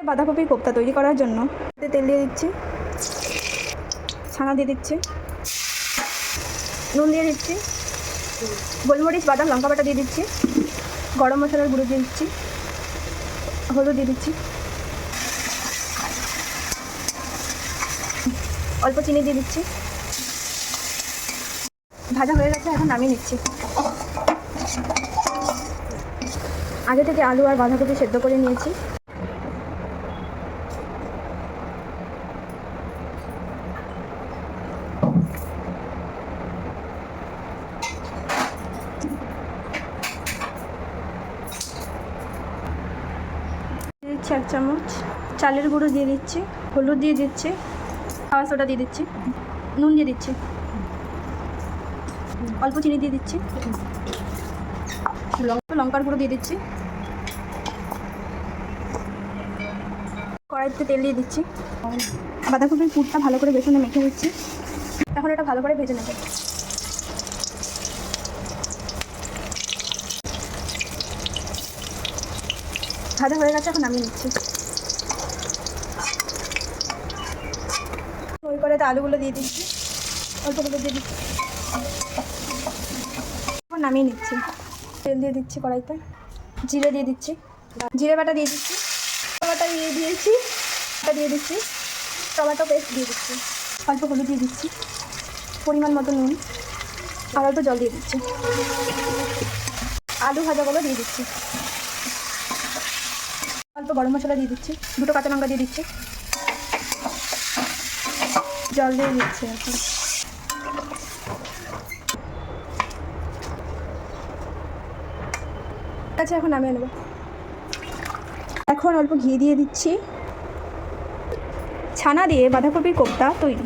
বাঁধাকপির কোপ্তা তৈরি করার জন্য তেল দিয়ে দিচ্ছি, ছানা দিয়ে দিচ্ছি, নুন দিয়ে দিচ্ছি, গোলমরিচ বাদাম লঙ্কা বাটা দিয়ে দিচ্ছি, গরম মশলার গুঁড়ো দিয়ে দিচ্ছি, হলুদ দিয়ে দিচ্ছি, অল্প চিনি দিয়ে দিচ্ছি। ভাজা হয়ে গেছে, এখন নামিয়ে নিচ্ছি। আগে থেকে আলু আর বাঁধাকপি সেদ্ধ করে নিয়েছি। দিচ্ছি 1 চামচ চালের গুঁড়ো দিয়ে দিচ্ছি, হলুদ দিয়ে দিচ্ছি, খাওয়া সোডা দিয়ে দিচ্ছি, নুন দিয়ে দিচ্ছি, অল্প চিনি দিয়ে দিচ্ছি, লঙ্কার গুঁড়ো দিয়ে দিচ্ছি, কড়াইতে তেল দিয়ে দিচ্ছি, বাঁধাকপির পুরটা ভালো করে বেসনে মেখে দিচ্ছি। এখন এটা ভালো করে ভেজে নেব। ভাজা হয়ে গেছে, এখন নামিয়ে নিচ্ছি। ওই কড়াইতে আলুগুলো দিয়ে দিচ্ছি, অল্প করে দিয়ে দিচ্ছি, এখন নামিয়ে নিচ্ছি। তেল দিয়ে দিচ্ছি কড়াইতে, জিরে দিয়ে দিচ্ছি, জিরে বাটা দিয়ে দিচ্ছি, বাটা দিয়ে দিয়েছি, দিয়ে দিচ্ছি, টমেটো পেস্ট দিয়ে দিচ্ছি, অল্প হলুদ দিয়ে দিচ্ছি, পরিমাণ মতো নুন আর অল্প জল দিয়ে দিচ্ছি। আলু ভাজাগুলো দিয়ে দিচ্ছি, অল্প গরম মশলা দিয়ে দিচ্ছি, 2টো কাঁচা লঙ্কা দিয়ে দিচ্ছি, জল দিয়ে দিচ্ছি। এখন আচ্ছা, এখন নামিয়ে নেব। এখন অল্প ঘি দিয়ে দিচ্ছি। ছানা দিয়ে বাঁধাকপির কোপ্তা তৈরি।